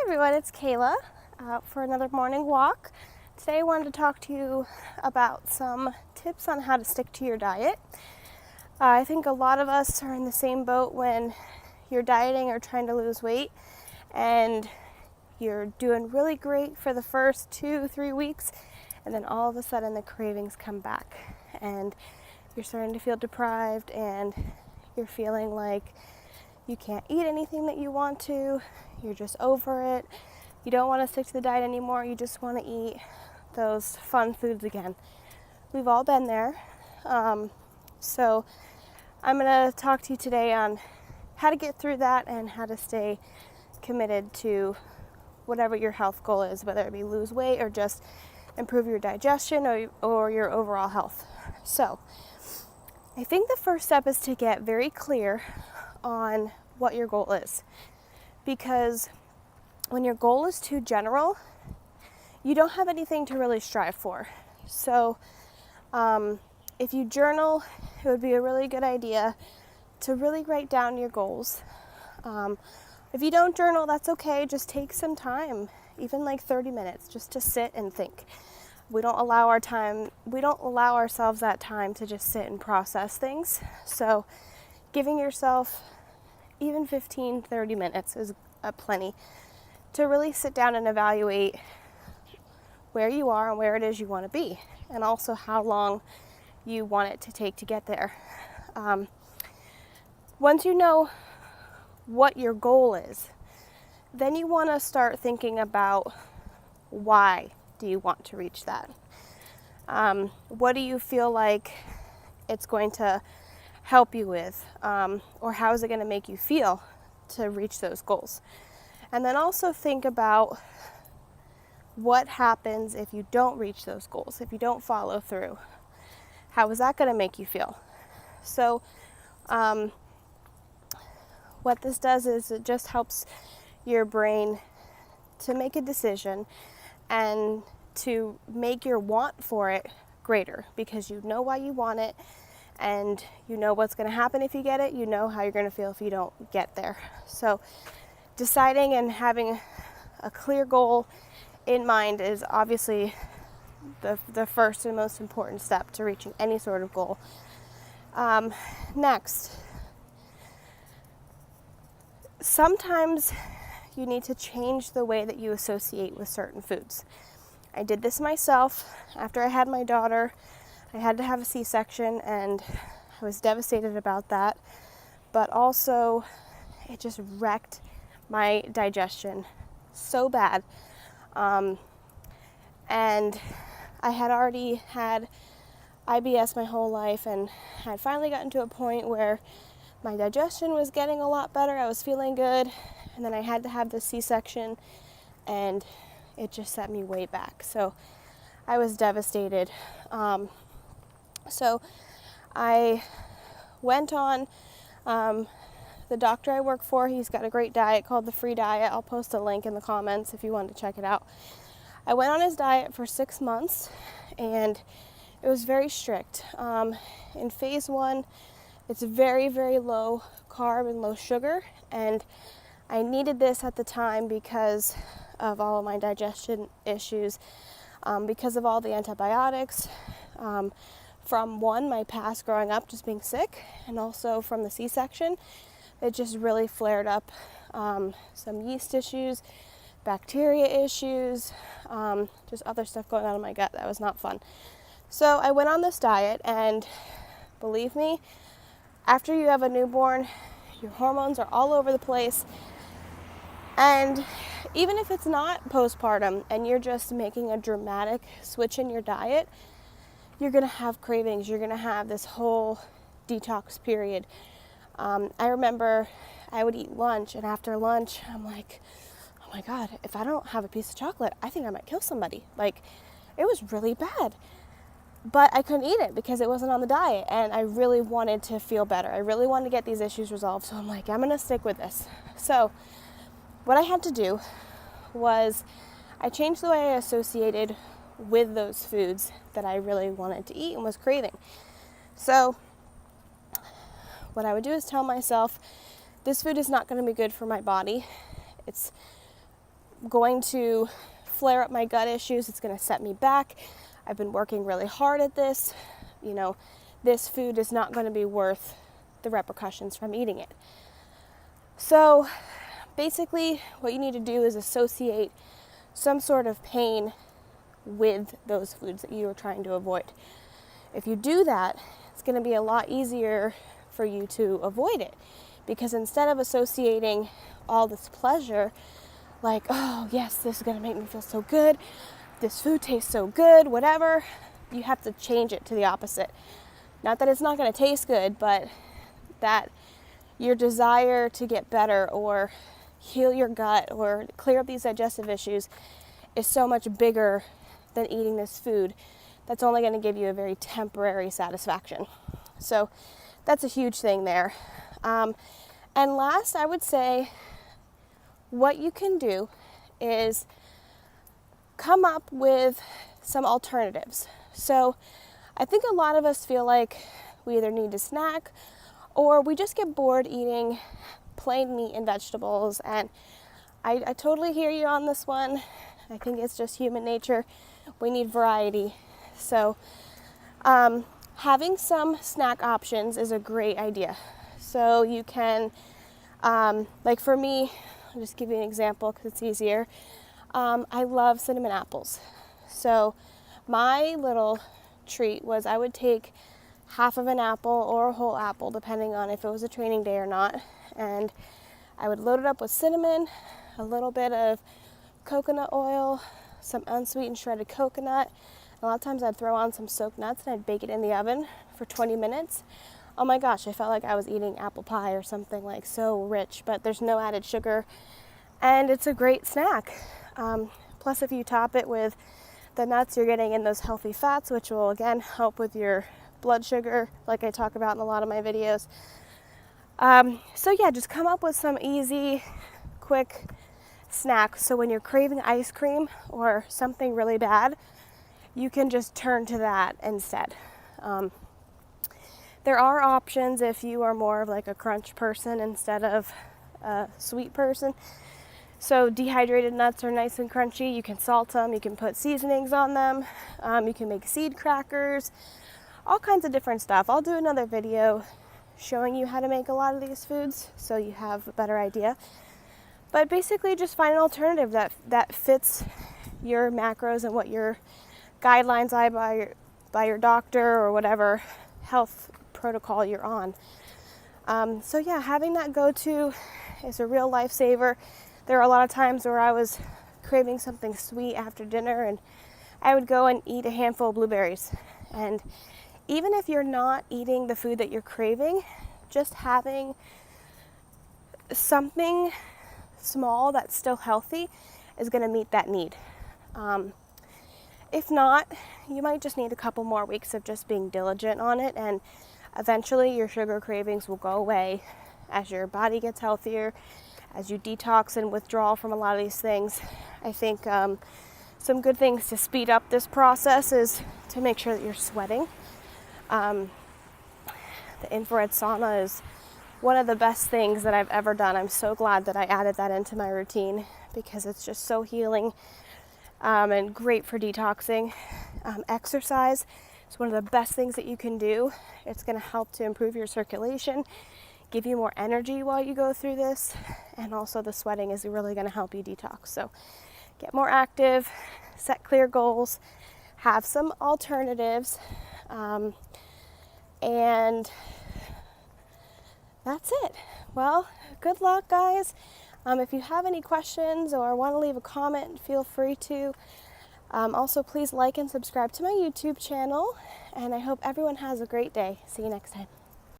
everyone, it's Kayla out for another morning walk. Today I wanted to talk to you about some tips on how to stick to your diet. I think a lot of us are in the same boat when you're dieting or trying to lose weight and you're doing really great for the first 2-3 weeks, and then all of a sudden the cravings come back and you're starting to feel deprived and you're feeling like you can't eat anything that you want to, you're just over it, you don't want to stick to the diet anymore, you just want to eat those fun foods again. We've all been there. So I'm going to talk to you today on how to get through that and how to stay committed to whatever your health goal is, whether it be lose weight or just improve your digestion or your overall health. So I think the first step is to get very clear on what your goal is, because when your goal is too general, you don't have anything to really strive for. So if you journal, it would be a really good idea to really write down your goals. If you don't journal, that's okay. Just take some time, even like 30 minutes, just to sit and think. We don't allow ourselves that time to just sit and process things. So giving yourself even 15-30 minutes is plenty to really sit down and evaluate where you are and where it is you want to be, and also how long you want it to take to get there. Once you know what your goal is, then you want to start thinking about why do you want to reach that. What do you feel like it's going to help you with, or how is it going to make you feel to reach those goals? And then also think about what happens if you don't reach those goals, if you don't follow through. How is that going to make you feel? So what this does is it just helps your brain to make a decision and to make your want for it greater, because you know why you want it and you know what's going to happen if you get it. You know how you're going to feel if you don't get there. So deciding and having a clear goal in mind is obviously the first and most important step to reaching any sort of goal. Next, sometimes you need to change the way that you associate with certain foods. I did this myself. After I had my daughter, I had to have a C-section and I was devastated about that, but also it just wrecked my digestion so bad. And I had already had IBS my whole life and had finally gotten to a point where my digestion was getting a lot better. I was feeling good, and then I had to have the C-section and it just set me way back. So I was devastated. So I went on, the doctor I work for, he's got a great diet called the Free Diet. I'll post a link in the comments if you want to check it out. I went on his diet for 6 months and it was very strict. In phase 1, it's very, very low carb and low sugar, and I needed this at the time because of all of my digestion issues, because of all the antibiotics, from my past growing up just being sick, and also from the C-section. It just really flared up some yeast issues, bacteria issues, just other stuff going on in my gut that was not fun. So I went on this diet, and believe me, after you have a newborn, your hormones are all over the place. And even if it's not postpartum and you're just making a dramatic switch in your diet, you're going to have cravings. You're going to have this whole detox period. I remember I would eat lunch, and after lunch, I'm like, oh my God, if I don't have a piece of chocolate, I think I might kill somebody. Like, it was really bad. But I couldn't eat it because it wasn't on the diet, and I really wanted to feel better. I really wanted to get these issues resolved, so I'm like, I'm going to stick with this. So what I had to do was I changed the way I associated with those foods that I really wanted to eat and was craving. So what I would do is tell myself, this food is not going to be good for my body. It's going to flare up my gut issues. It's going to set me back. I've been working really hard at this. You know, this food is not going to be worth the repercussions from eating it. So basically what you need to do is associate some sort of pain with those foods that you are trying to avoid. If you do that, it's going to be a lot easier for you to avoid it, because instead of associating all this pleasure, like, oh yes, this is going to make me feel so good, this food tastes so good, whatever, you have to change it to the opposite. Not that it's not going to taste good, but that your desire to get better or heal your gut or clear up these digestive issues is so much bigger than eating this food that's only going to give you a very temporary satisfaction. So that's a huge thing there. And last, I would say what you can do is come up with some alternatives. So I think a lot of us feel like we either need to snack or we just get bored eating plain meat and vegetables. And I totally hear you on this one. I think it's just human nature. We need variety. So having some snack options is a great idea. So you can, like for me, I'll just give you an example because it's easier. I love cinnamon apples. So my little treat was I would take half of an apple or a whole apple, depending on if it was a training day or not, and I would load it up with cinnamon, a little bit of coconut oil, some unsweetened shredded coconut. A lot of times I'd throw on some soaked nuts and I'd bake it in the oven for 20 minutes. Oh my gosh, I felt like I was eating apple pie or something, like so rich, but there's no added sugar and it's a great snack. Plus if you top it with the nuts, you're getting in those healthy fats, which will again help with your blood sugar, like I talk about in a lot of my videos. So yeah, just come up with some easy, quick snacks. So when you're craving ice cream or something really bad, you can just turn to that instead. There are options if you are more of like a crunch person instead of a sweet person. So dehydrated nuts are nice and crunchy. You can salt them, you can put seasonings on them, you can make seed crackers, all kinds of different stuff. I'll do another video showing you how to make a lot of these foods so you have a better idea. But basically just find an alternative that fits your macros and what your guidelines are by your doctor or whatever health protocol you're on. So yeah, having that go-to is a real lifesaver. There are a lot of times where I was craving something sweet after dinner and I would go and eat a handful of blueberries. And even if you're not eating the food that you're craving, just having something small that's still healthy is going to meet that need. If not, you might just need a couple more weeks of just being diligent on it, and eventually your sugar cravings will go away as your body gets healthier, as you detox and withdraw from a lot of these things. I think some good things to speed up this process is to make sure that you're sweating. The infrared sauna is one of the best things that I've ever done. I'm so glad that I added that into my routine because it's just so healing and great for detoxing. Exercise is one of the best things that you can do. It's going to help to improve your circulation, give you more energy while you go through this, and also the sweating is really going to help you detox. So get more active, set clear goals, have some alternatives, and that's it. Well, good luck, guys. If you have any questions or want to leave a comment, feel free to. Also, please like and subscribe to my YouTube channel, and I hope everyone has a great day. See you next time.